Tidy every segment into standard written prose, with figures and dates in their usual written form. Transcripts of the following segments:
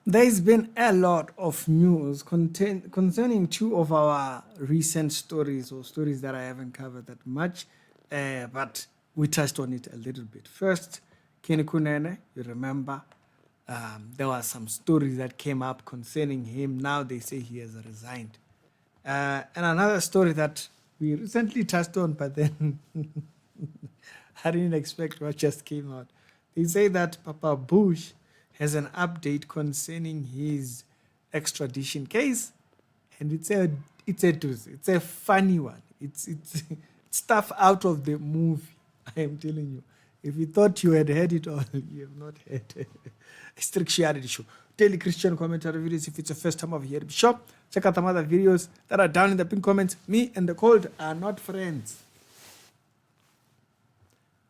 There's been a lot of news concerning two of our recent stories or stories that I haven't covered that much, but we touched on it a little bit. First, kunene, you remember, there were some stories that came up concerning him. Now they say he has resigned. And another story that we recently touched on, but then I didn't expect what just came out. They say that Papa Bush has an update concerning his extradition case, and it's a funny one. It's stuff out of the movie. I am telling you. If you thought you had heard it all, you have not heard a strict reality show. Daily Christian commentary videos. If it's your first time over here, be sure check out some other videos that are down in the pinned comments. Me and the cold are not friends.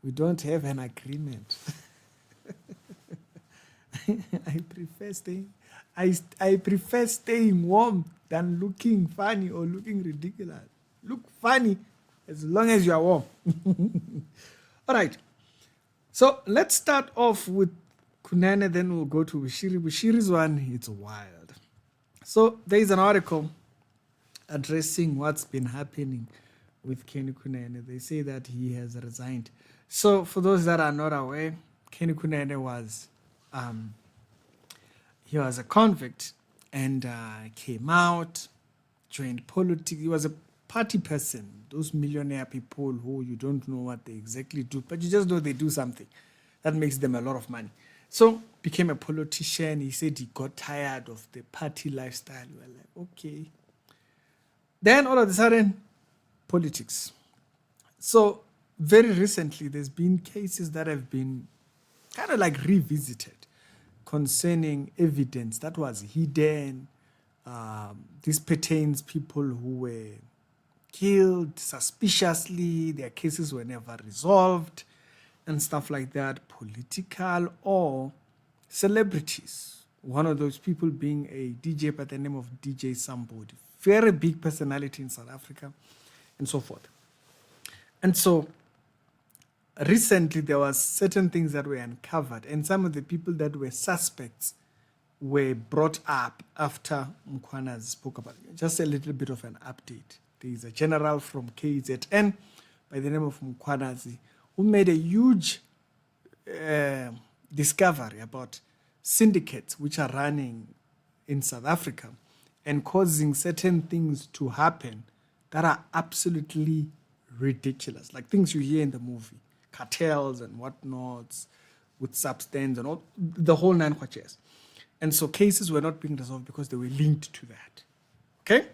We don't have an agreement. I prefer staying warm than looking funny or looking ridiculous. Look funny as long as you are warm. All right. So let's start off with kunene, then we'll go to Bushiri. Bushiri's one, it's wild. So there is an article addressing what's been happening with Kenny Kunene. They say that he has resigned. So for those that are not aware, Kenny Kunene was he was a convict and came out, joined politics. He was a party person, those millionaire people who you don't know what they exactly do, but you just know they do something that makes them a lot of money. So became a politician. He said he got tired of the party lifestyle. We were like, okay. Then all of a sudden, politics. So very recently, there's been cases that have been kind of like revisited concerning evidence that was hidden. This pertains people who were killed suspiciously, their cases were never resolved, and stuff like that, political or celebrities. One of those people being a DJ by the name of DJ Somebody, very big personality in South Africa, and so forth. And so recently there was certain things that were uncovered, and some of the people that were suspects were brought up after Mkhwanazi spoke about it. Just a little bit of an update. There is a general from KZN by the name of Mkhwanazi who made a huge discovery about syndicates which are running in South Africa and causing certain things to happen that are absolutely ridiculous, like things you hear in the movie, cartels and whatnots with substance and all, the whole nine quarters. And so cases were not being resolved because they were linked to that. Okay?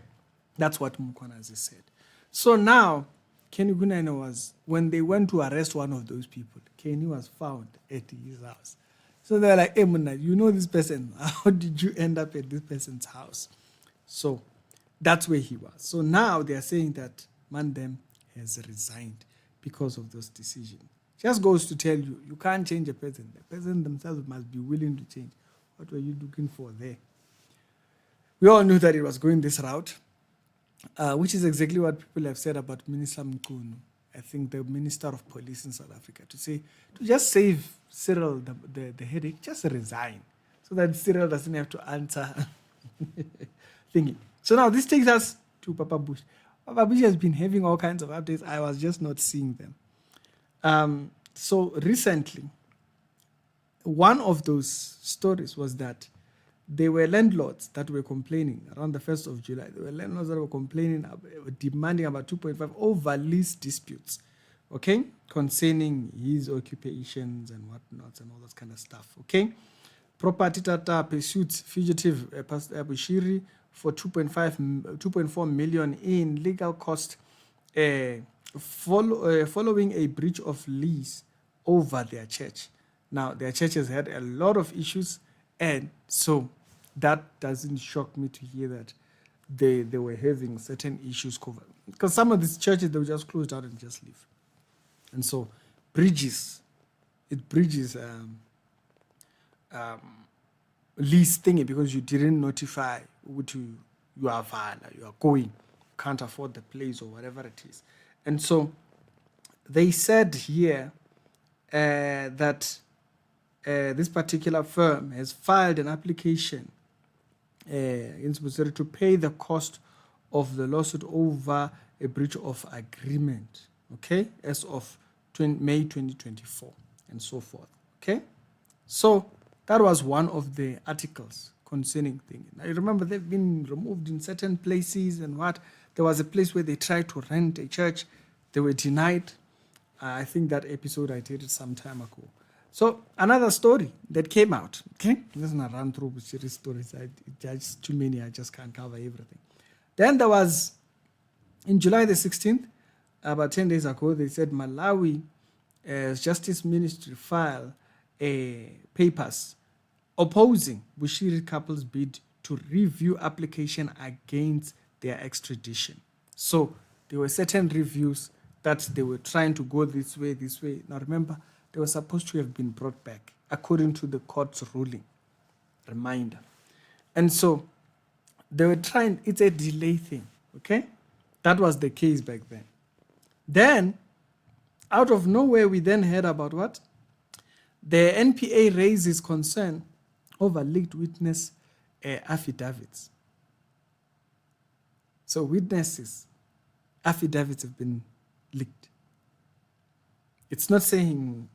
That's what Mkhwanazi said. So now, Kenny Kunene was, when they went to arrest one of those people, Kenny was found at his house. So they're like, hey, Muna, you know this person. How did you end up at this person's house? So that's where he was. So now they're saying that Mandem has resigned because of those decisions. Just goes to tell you, you can't change a person. The person themselves must be willing to change. What were you looking for there? We all knew that it was going this route. Which is exactly what people have said about Minister Mkhunu, I think the Minister of Police in South Africa, to just save Cyril the headache, just resign so that Cyril doesn't have to answer thinking. So now this takes us to Papa Bush. Papa Bush has been having all kinds of updates. I was just not seeing them. So recently, one of those stories was that there were landlords that were complaining around the 1st of July. There were landlords that were complaining, demanding about 2.5 over lease disputes, okay, concerning his occupations and whatnots and all that kind of stuff, okay. Property Tata pursued fugitive Bushiri for 2.4 million in legal cost following a breach of lease over their church. Now, their church has had a lot of issues, and so that doesn't shock me to hear that they were having certain issues covered. Because some of these churches, they will just close down and just leave. And so it bridges lease thingy because you didn't notify you are going, can't afford the place or whatever it is. And so they said here that this particular firm has filed an application in Bushiri to pay the cost of the lawsuit over a breach of agreement, okay, as of May 2024 and so forth, okay? So that was one of the articles concerning things. I remember they've been removed in certain places and what. There was a place where they tried to rent a church. They were denied. I think that episode I did it some time ago. So another story that came out, okay? I'm just going to run through Bushiri stories. There's too many. I just can't cover everything. Then there was, in July the 16th, about 10 days ago, they said Malawi Justice Ministry filed papers opposing Bushiri couple's bid to review application against their extradition. So there were certain reviews that they were trying to go this way. Now remember, they were supposed to have been brought back according to the court's ruling. Reminder. And so they were trying, it's a delay thing, okay? That was the case back then. Then, out of nowhere, we then heard about what? The NPA raises concern over leaked witness affidavits. So witnesses, affidavits have been leaked. It's not saying,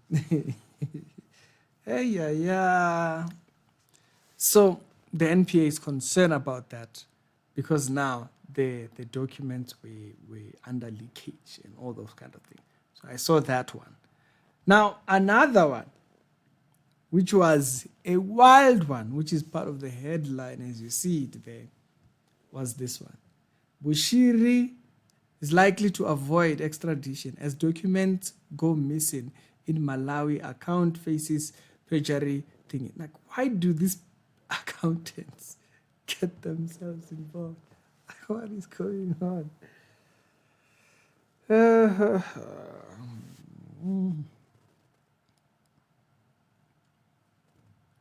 hey, yeah. So the NPA is concerned about that because now the documents were under leakage and all those kind of things. So I saw that one. Now, another one, which was a wild one, which is part of the headline as you see it there, was this one. Bushiri is likely to avoid extradition as documents go missing in Malawi. Account faces perjury thing. Like, why do these accountants get themselves involved? What is going on?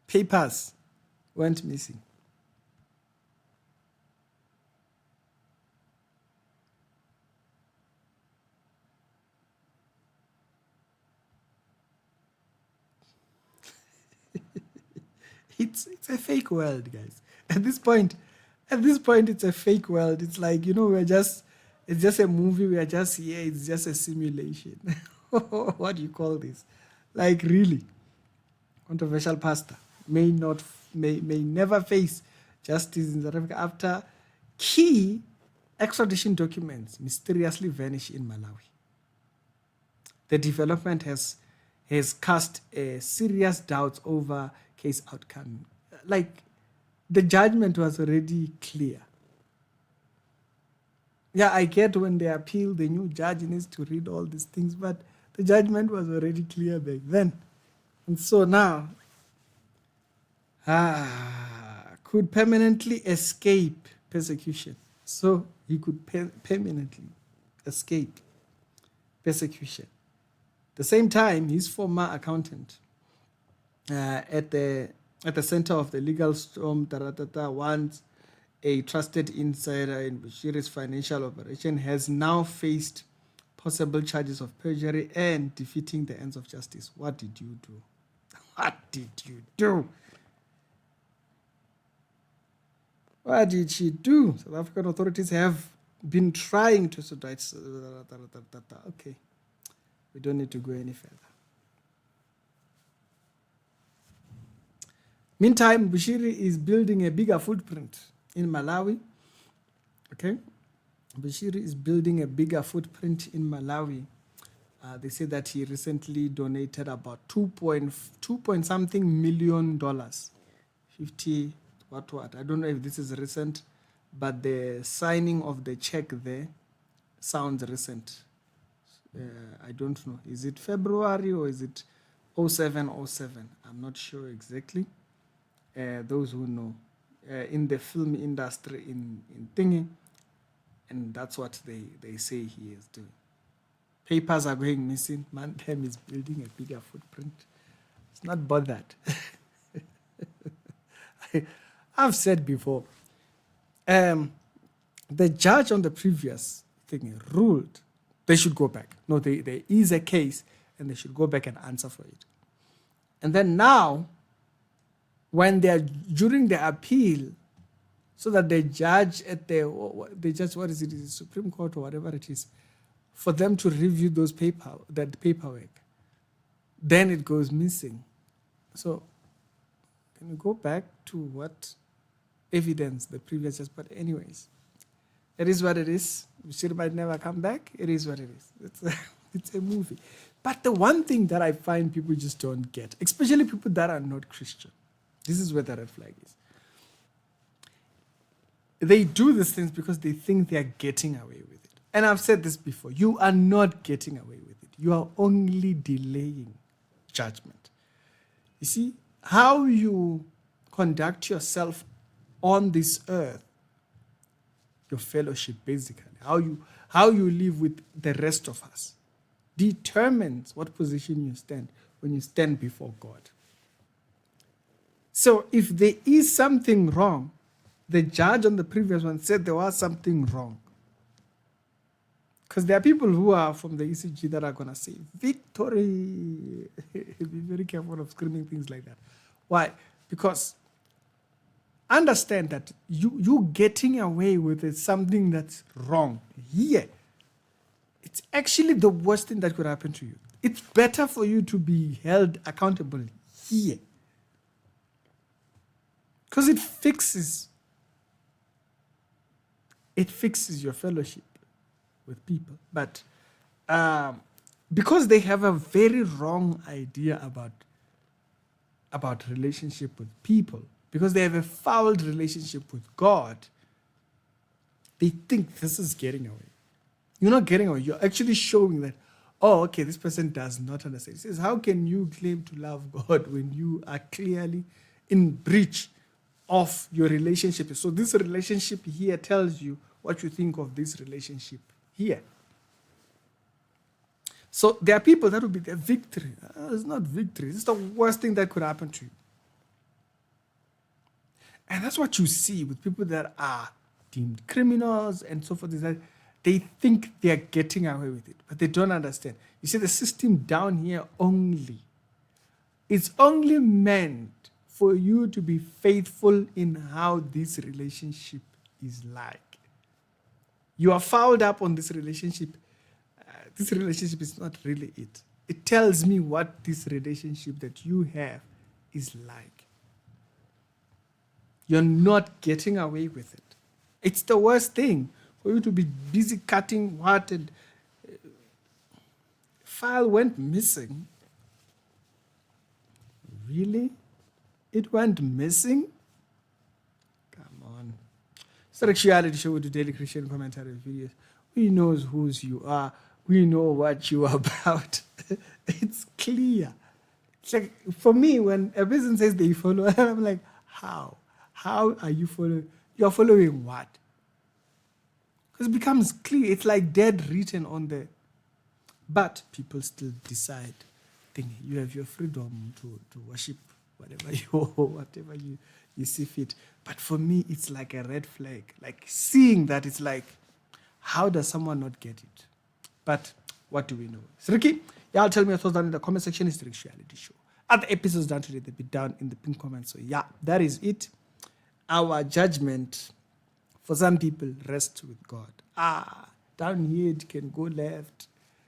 Papers went missing. It's a fake world, guys. At this point, it's a fake world. It's like, it's just a movie. We are just here. It's just a simulation. What do you call this? Like, really? Controversial pastor may never face justice in South Africa after key extradition documents mysteriously vanish in Malawi. The development has cast serious doubts over case outcome. Like, the judgment was already clear. Yeah, I get when they appeal, the new judge needs to read all these things, but the judgment was already clear back then. And so now, could permanently escape persecution. So he could permanently escape persecution. At the same time, his former accountant at the center of the legal storm, once a trusted insider in Bushiri's financial operation, has now faced possible charges of perjury and defeating the ends of justice. What did you do? What did you do? What did she do? South African authorities have been trying to extradite. Okay, we don't need to go any further. Meantime, Bushiri is building a bigger footprint in Malawi. Okay, Bushiri is building a bigger footprint in Malawi. They say that he recently donated about $2 something million. 50 what? I don't know if this is recent, but the signing of the check there sounds recent. I don't know. Is it February or is it 07? I'm not sure exactly. Those who know in the film industry in thingy, and that's what they say he is doing. Papers are going missing. Mantem is building a bigger footprint. It's not bothered. I've said before, the judge on the previous thing ruled they should go back. No, there is a case and they should go back and answer for it. And then now, when they're during the appeal, so that the judge at the judge, what is it, the Supreme Court or whatever it is, for them to review that paperwork, then it goes missing. So can you go back to what evidence the previous judge? But anyways, it is what it is. Bushiri might never come back. It is what it is. It's a movie. But the one thing that I find people just don't get, especially people that are not Christian, this is where the red flag is. They do these things because they think they are getting away with it. And I've said this before. You are not getting away with it. You are only delaying judgment. You see, how you conduct yourself on this earth, your fellowship basically, how you live with the rest of us, determines what position you stand when you stand before God. So if there is something wrong, the judge on the previous one said there was something wrong. Because there are people who are from the ECG that are going to say, victory. Be very careful of screaming things like that. Why? Because understand that you getting away with it, something that's wrong here. It's actually the worst thing that could happen to you. It's better for you to be held accountable here. Because it fixes your fellowship with people. But because they have a very wrong idea about relationship with people, because they have a fouled relationship with God, they think this is getting away. You're not getting away. You're actually showing that, oh, okay, this person does not understand. He says, how can you claim to love God when you are clearly in breach of your relationship? So this relationship here tells you what you think of this relationship here. So there are people that will be their victory. It's not victory. It's the worst thing that could happen to you. And that's what you see with people that are deemed criminals and so forth. Is that they think they are getting away with it, but they don't understand. You see, the system down here it's only meant for you to be faithful in how this relationship is like. You are fouled up on this relationship. This relationship is not really it. It tells me what this relationship that you have is like. You're not getting away with it. It's the worst thing for you to be busy cutting what and file went missing. Really? It went missing? Come on. It's a reality show with the daily Christian commentary videos. We knows whose you are. We know what you are about. It's clear. It's like, for me, when a person says they follow, I'm like, how? How are you following? You're following what? Because it becomes clear. It's like dead written on there. But people still decide. You have your freedom to worship whatever you see fit. But for me, it's like a red flag. Like seeing that, it's like, how does someone not get it? But what do we know? It's Ricky. Y'all tell me your thoughts down in the comment section. It's the Rick Reality Show. Other episodes done today, they'll be down in the pinned comments. So yeah, that is it. Our judgment for some people rests with God. Down here it can go left,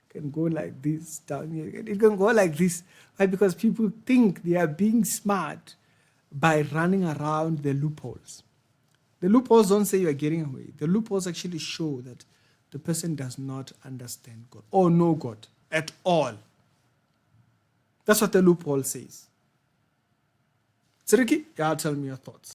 can go like this. Down here it can go like this. Right? Because people think they are being smart by running around the loopholes. The loopholes don't say you are getting away. The loopholes actually show that the person does not understand God or know God at all. That's what the loophole says. So Ricky, y'all tell me your thoughts.